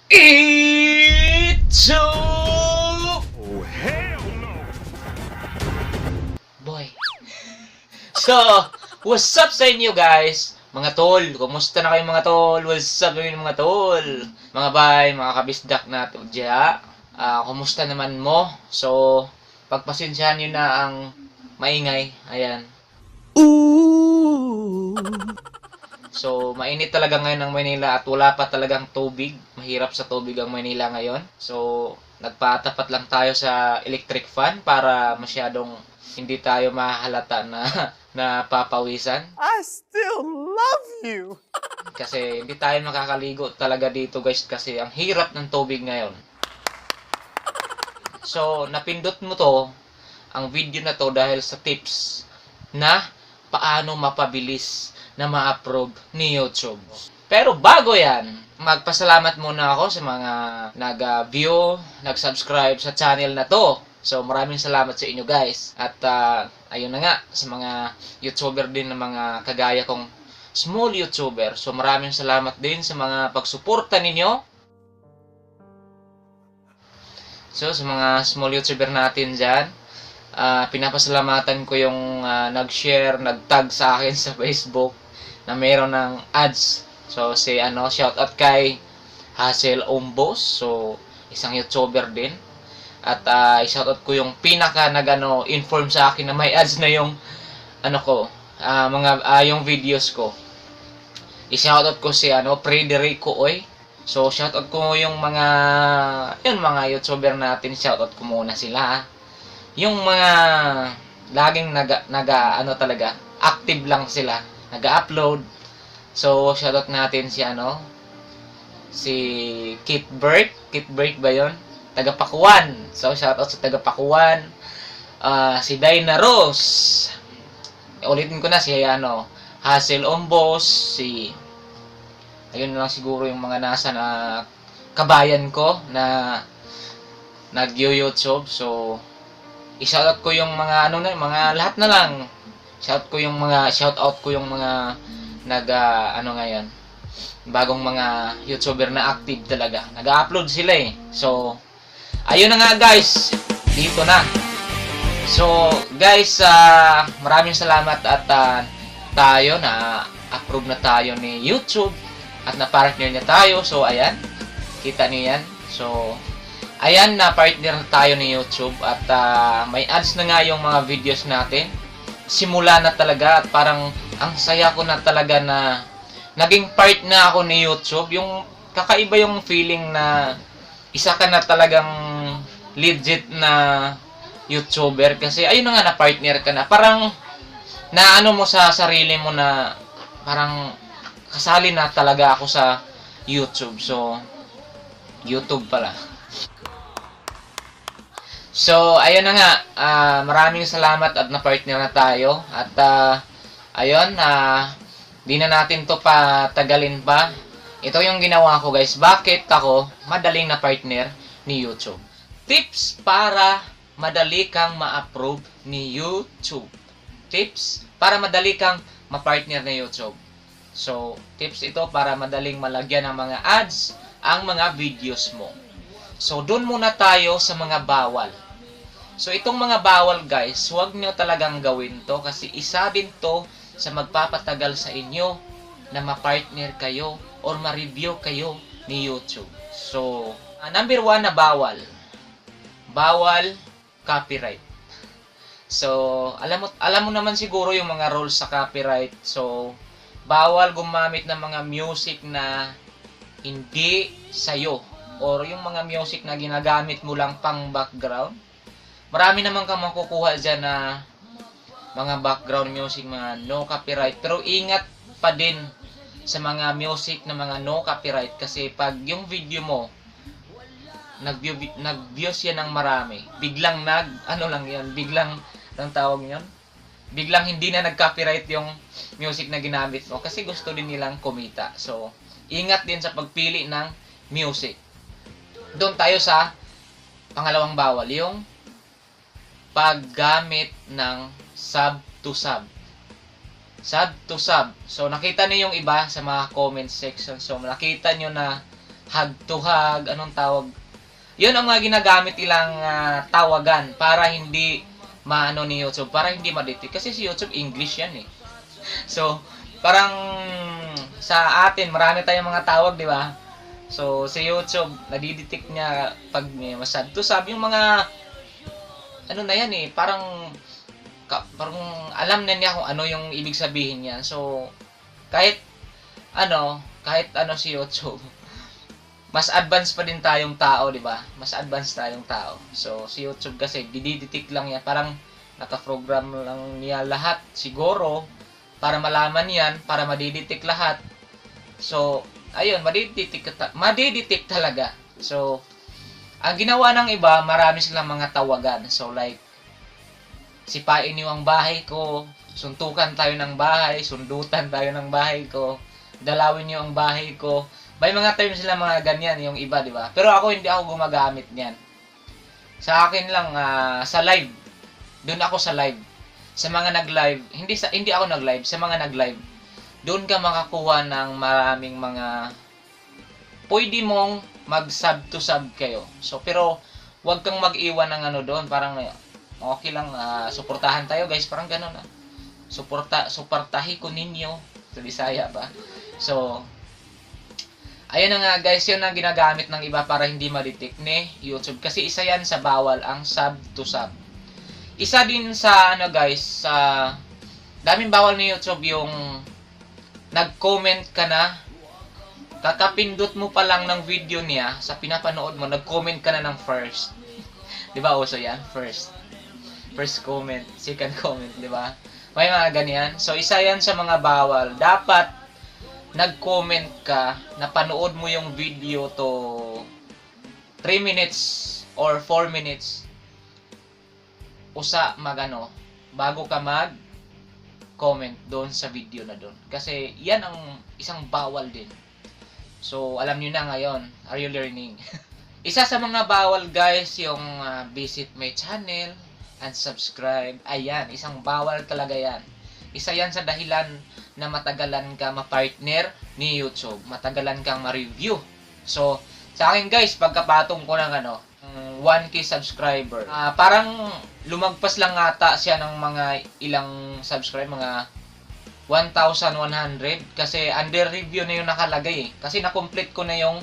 Ito! Oh, hell no! Boy. So, what's up sa inyo guys? Mga tol, kumusta na kayo mga tol? What's up sa inyo mga tol? Mga bay, mga kabisdak na tudya. Kumusta naman mo? So, pagpasensyahan nyo na ang maingay. Ayan. So, mainit talaga ngayon ang Maynila at wala pa talagang tubig. Mahirap sa tubig ang Maynila ngayon. So, nagpatapat lang tayo sa electric fan para masyadong hindi tayo mahalata na napapawisan. I still love you! Kasi hindi tayo makakaligo talaga dito guys kasi ang hirap ng tubig ngayon. So, napindot mo to, ang video na to dahil sa tips na paano mapabilis na ma-approve ni YouTube. Pero bago yan, magpasalamat muna ako sa mga nag-view, nag-subscribe sa channel na to. So maraming salamat sa inyo guys. At ayun na nga, sa mga YouTuber din na mga kagaya kong small YouTuber. So maraming salamat din sa mga pagsuporta ninyo. So sa mga small YouTuber natin dyan, pinapasalamatan ko yung nag-share, nag-tag sa akin sa Facebook na mayroon ng ads. So si shoutout kay Hazel Ombos, so isang YouTuber din. At i-shoutout ko yung pinaka inform sa akin na may ads na yung yung videos ko. I-shoutout ko si Frederico Oy. So shoutout ko yung mga YouTuber natin, shoutout ko muna sila. Yung mga laging talaga active lang sila, nag-upload. So shoutout natin si Kit Break ba yon? Taga Pakuan. So shoutout sa taga Pakuan. Si Dina Rose. Ulitin ko na si Hazel Ombos, ayun lang siguro yung mga nasa na kabayan ko na nag-YouTube. So i-shoutout ko yung mga mga lahat na lang. Shoutout ko yung mga ngayon. Bagong mga YouTuber na active talaga. Nag-upload sila eh. So ayun na nga guys. Dito na. So guys, maraming salamat at tayo na approve na tayo ni YouTube at na-partner niya tayo. So ayan. Kita niyo yan. So ayan, na partner tayo ni YouTube at may ads na nga yung mga videos natin. Simula na talaga at parang ang saya ko na talaga na naging part na ako ni YouTube. Yung kakaiba yung feeling na isa ka na talagang legit na YouTuber kasi ayun na nga, na partner ka na. Parang mo sa sarili mo na parang kasali na talaga ako sa YouTube. So YouTube pala. So, ayun na nga, maraming salamat at na-partner na tayo. At, ayun, di na natin to patagalin pa. Ito yung ginawa ko guys. Bakit ako madaling na-partner ni YouTube? Tips para madali kang ma-approve ni YouTube. Tips para madali kang ma-partner ni YouTube. So, tips ito para madaling malagyan ng mga ads ang mga videos mo. So, dun muna tayo sa mga bawal. So, itong mga bawal guys, huwag nyo talagang gawin to kasi isa din to sa magpapatagal sa inyo na ma-partner kayo or ma-review kayo ni YouTube. So, number 1 na bawal. Bawal copyright. So, alam mo naman siguro yung mga rules sa copyright. So, bawal gumamit ng mga music na hindi sa'yo or yung mga music na ginagamit mo lang pang background. Marami naman kang makukuha dyan na mga background music, mga no copyright. Pero ingat pa din sa mga music na mga no copyright kasi pag yung video mo nag-views yan ng marami, biglang biglang hindi na nag-copyright yung music na ginamit mo kasi gusto din nilang kumita. So ingat din sa pagpili ng music. Doon tayo sa pangalawang bawal, yung paggamit ng sub to sub. Sub to sub. So nakita niyo yung iba sa mga comment section. So nakita niyo na hug to hug, anong tawag? Yun ang mga ginagamit nilang tawagan para hindi maano ni YouTube, para hindi ma-detect. Kasi si YouTube, English yan eh. So, parang sa atin, marami tayong mga tawag, di ba? So, sa YouTube, nadidetect niya pag may masad to sab yung mga ano na yan eh, parang alam na niya kung ano yung ibig sabihin niya. So, kahit ano si YouTube, mas advanced pa din tayong tao, di ba? Mas advanced tayong tao. So, si YouTube kasi, dididetect lang yan. Parang naka-program lang niya lahat. Siguro, para malaman yan, para madidetect lahat. So, ayun, madidetect talaga. So, ang ginawa ng iba, marami silang mga tawagan. So, like, sipain niyo ang bahay ko, suntukan tayo ng bahay, sundutan tayo ng bahay ko, dalawin niyo ang bahay ko. May mga terms sila mga ganyan, yung iba, di ba? Pero ako, hindi ako gumagamit niyan. Sa akin lang, sa live. Doon ako sa live. Sa mga nag-live, hindi ako nag-live, sa mga nag-live, doon ka makakuha ng maraming mga pwede mong mag-sub to sub kayo. So, pero, wag kang mag-iwan ng ano doon, parang okay lang, suportahan tayo guys, parang gano'n na. Suportahi ko ninyo. Sa Bisaya ba? So, ayun na nga guys, yun ang ginagamit ng iba para hindi ma-detect ni YouTube. Kasi isa yan sa bawal, ang sub to sub. Isa din sa guys, sa daming bawal ni YouTube yung nag-comment ka na, kakapindot mo pa lang ng video niya, sa pinapanood mo, nag-comment ka na ng first. Di ba uso yan? First comment, second comment, di ba? May mga ganyan. So, isa yan sa mga bawal. Dapat, nag-comment ka, napanood mo yung video to 3 minutes or 4 minutes, bago ka mag-comment doon sa video na doon. Kasi, yan ang isang bawal din. So, alam nyo na ngayon. Are you learning? Isa sa mga bawal guys, yung visit my channel, unsubscribe. Ayan, isang bawal talaga yan. Isa yan sa dahilan na matagalan ka ma-partner ni YouTube. Matagalan kang ma-review. So, sa akin guys, pagkapatong ko ng 1K subscriber, parang lumagpas lang ata siya ng mga ilang subscribe, mga 1,100 kasi under review na yung nakalagay eh. Kasi na-complete ko na yung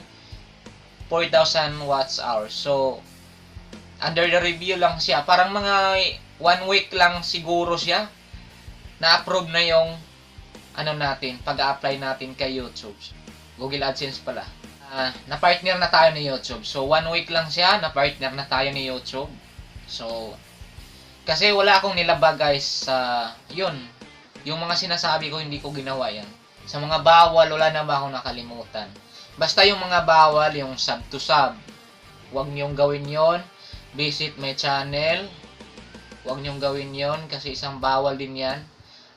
4,000 watts hours. So, under the review lang siya. Parang mga 1 week lang siguro siya. Na-approve na yung natin, pag-apply natin kay YouTube. Google AdSense pala. Na-partner na tayo ni YouTube. So, 1 week lang siya, na-partner na tayo ni YouTube. So, kasi wala akong nilabag guys sa yun. Yung mga sinasabi ko, hindi ko ginawa yan. Sa mga bawal, wala na ba akong nakalimutan. Basta yung mga bawal, yung sub to sub, huwag niyong gawin yon. Visit my channel, huwag niyong gawin yon kasi isang bawal din yan.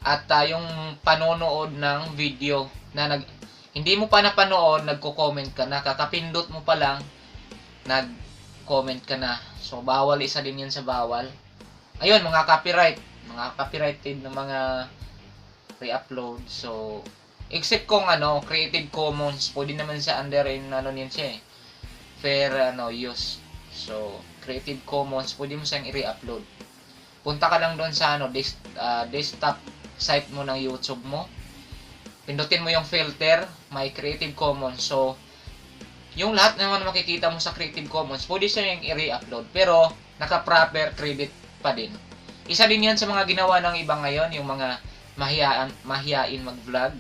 At yung panonood ng video na hindi mo pa napanood, nagko-comment ka na, kakapindot mo pa lang, nag-comment ka na. So, bawal, isa din yan sa bawal. Ayun, mga copyrighted na mga re-upload. So, except kung Creative Commons, pwede naman sa under niyan siya eh. Fair use. So, Creative Commons, pwede mo siyang i-re-upload. Punta ka lang doon sa desktop site mo ng YouTube mo. Pindutin mo yung filter, may Creative Commons. So, yung lahat naman makikita mo sa Creative Commons, pwede siyang i-re-upload. Pero, naka-proper credit pa din. Isa din yan sa mga ginawa ng iba ngayon, yung mga mahiyain mag-vlog.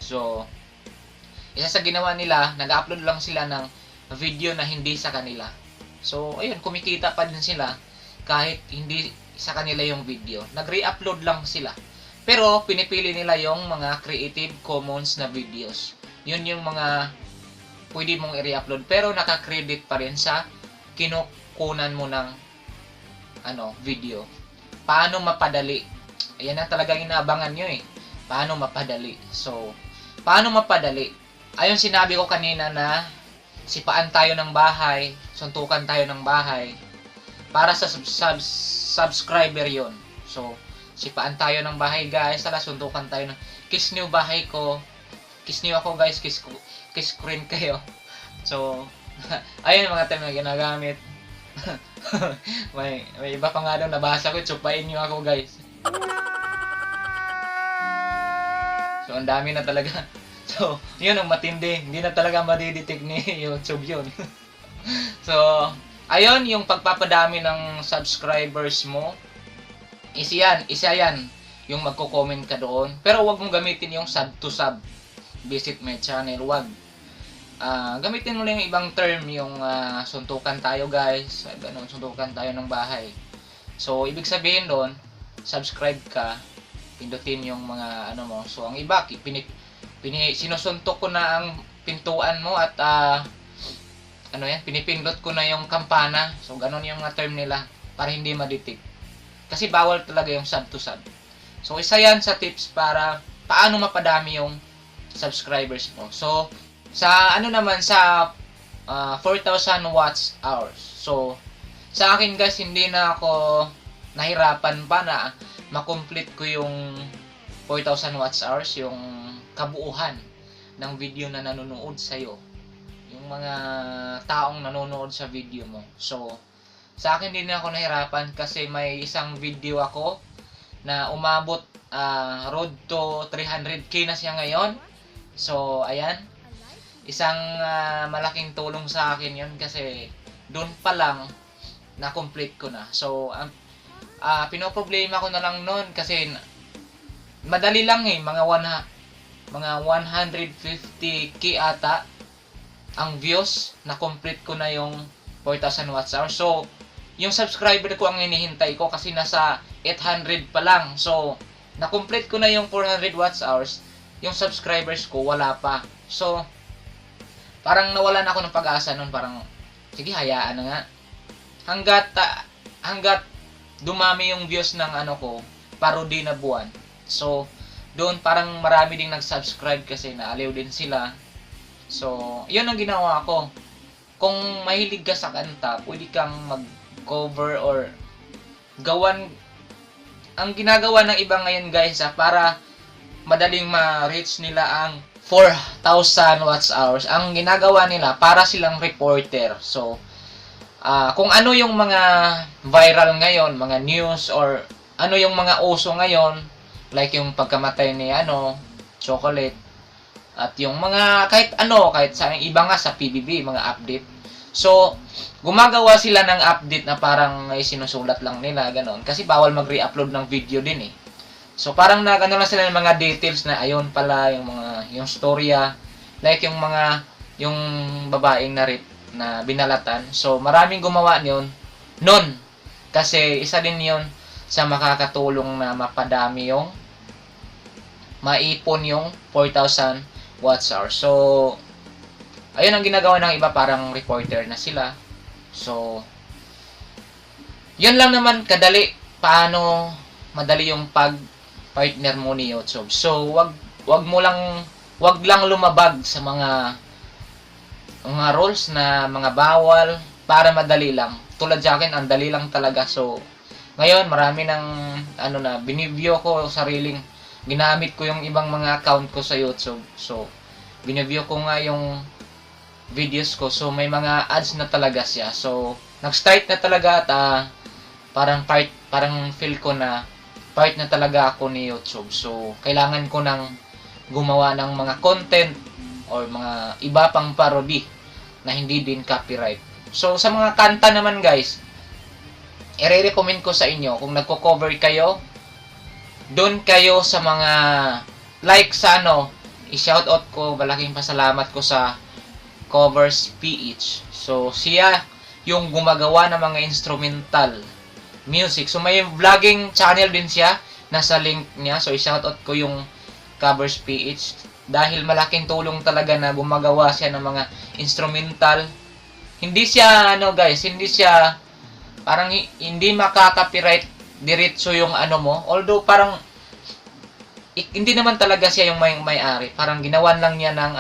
So, isa sa ginawa nila, nag-upload lang sila ng video na hindi sa kanila. So, ayun, kumikita pa din sila kahit hindi sa kanila yung video. Nag-re-upload lang sila. Pero, pinipili nila yung mga Creative Commons na videos. Yun yung mga pwede mong i-re-upload. Pero, naka-credit pa rin sa kinukunan mo ng video. Paano mapadali? Ayan na talagang inaabangan nyo eh. Paano mapadali? So, paano mapadali? Ayun sinabi ko kanina na sipaan tayo ng bahay, suntukan tayo ng bahay, para sa subscriber yon. So, sipaan tayo ng bahay guys, suntukan tayo ng kiss niyo bahay ko, kiss niyo ako guys, kiss ko rin kayo. So, ayun mga term na ginagamit. may iba pa nga daw nabasa ko, tsupain nyo ako guys. So, ang dami na talaga. So, yun ang matindi. Hindi na talaga madidetect ni YouTube yun. So, ayun yung pagpapadami ng subscribers mo. Isa yan yung magko-comment ka doon. Pero wag mong gamitin yung sub to sub. Visit my channel, wag. Gamitin mo lang yung ibang term, yung suntukan tayo guys. Ganun, suntukan tayo ng bahay. So, ibig sabihin doon, subscribe ka, pindutin yung mga ano mo. So, ang iba, sinusuntok ko na ang pintuan mo at pinipindot ko na yung kampana. So, ganun yung mga term nila para hindi ma-detect. Kasi bawal talaga yung sub to sub. So, isa yan sa tips para paano mapadami yung subscribers mo. So, sa 4,000 watts hours. So, sa akin guys, hindi na ako nahirapan pa na makomplete ko yung 4,000 watts hours, yung kabuuhan ng video na nanonood sa'yo. Yung mga taong nanonood sa video mo. So, sa akin din ako nahirapan kasi may isang video ako na umabot road to 300k na siya ngayon. So, ayan. Isang malaking tulong sa akin yun kasi doon pa lang na-complete ko na. So, pinoproblema ko na lang noon kasi madali lang mga 150k ata ang views, na-complete ko na yung 4,000 watts hours. So, yung subscriber ko ang hinihintay ko kasi nasa 800 pa lang. So, na-complete ko na yung 400 watts hours. Yung subscribers ko, wala pa. So, parang nawalan ako ng pag-asa nun. Parang, sige, hayaan na nga. Hanggat dumami yung views ng parody na buwan. So, doon parang marami ding nag-subscribe kasi naaliw din sila. So, yun ang ginawa ko. Kung mahilig ka sa kanta, pwede kang mag-cover or gawan. Ang ginagawa ng iba ngayon guys, para madaling ma-reach nila ang 4,000 watts hours, ang ginagawa nila para silang reporter. So, kung ano yung mga viral ngayon, mga news or ano yung mga uso ngayon, like yung pagkamatay ni Chocolate, at yung mga kahit sa iba nga sa PBB, mga update. So, gumagawa sila ng update na parang sinusulat lang nila, ganon. Kasi bawal mag-re-upload ng video din eh. So, parang lang sila ng mga details na ayun pala, yung storya, like yung babaeng na binalatan. So, maraming gumawa nun. Kasi isa din yun sa makakatulong na mapadami yung maipon yung 4,000 watts hours. So, ayun ang ginagawa ng iba, parang reporter na sila. So, yun lang naman kadali paano madali yung pag-partner mo ni YouTube. So, wag lang lumabag sa mga rules na mga bawal para madali lang. Tulad sa akin, ang dali lang talaga. So, ngayon marami ng biniview ko sariling, ginamit ko yung ibang mga account ko sa YouTube. So, biniview ko nga yung videos ko. So, may mga ads na talaga siya. So, nag-start na talaga at parang feel ko na part na talaga ako ni YouTube. So, kailangan ko nang gumawa ng mga content or mga iba pang parody na hindi din copyright. So, sa mga kanta naman guys, i-recommend ko sa inyo, kung nagko-cover kayo, doon kayo sa mga like sa i-shoutout ko, malaking pasalamat ko sa Covers PH. So, siya yung gumagawa ng mga instrumental music. So, may vlogging channel din siya, nasa link niya. So, i-shoutout ko yung Covers PH dahil malaking tulong talaga na gumagawa siya ng mga instrumental. Hindi siya, guys, hindi siya, parang hindi makaka-copyright diretso yung mo. Although, parang, hindi naman talaga siya yung may-ari. Parang ginawan lang niya ng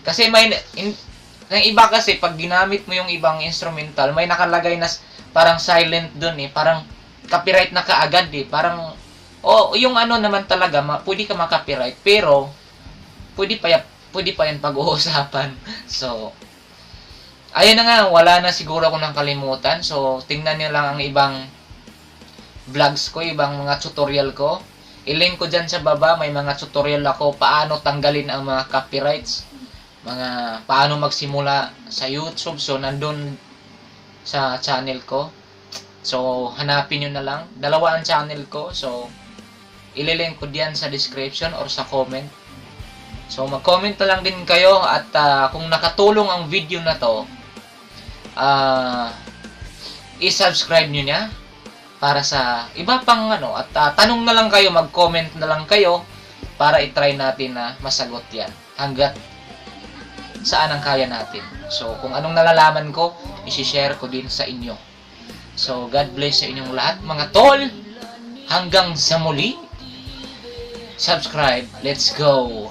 kasi ng iba kasi, pag ginamit mo yung ibang instrumental, may nakalagay na parang silent dun eh. Parang copyright na kaagad eh. Parang, yung naman talaga, pwede ka makopyright. Pero, pwede pwede pa yan pag-uusapan. So, ayun na nga, wala na siguro ako ng kalimutan. So, tingnan nyo lang ang ibang vlogs ko, ibang mga tutorial ko. I-link ko dyan sa baba, may mga tutorial ako paano tanggalin ang mga copyrights, mga paano magsimula sa YouTube. So, nandun sa channel ko. So, hanapin nyo na lang. Dalawa ang channel ko. So, ililink ko diyan sa description or sa comment. So, mag-comment na lang din kayo at kung nakatulong ang video na to, i-subscribe nyo niya para sa iba pang ano, at tanong na lang kayo, mag-comment na lang kayo para i-try natin na masagot yan hanggat saan ang kaya natin. So, kung anong nalalaman ko, isi-share ko din sa inyo. So, God bless sa inyong lahat mga tol. Hanggang sa muli. Subscribe. Let's go.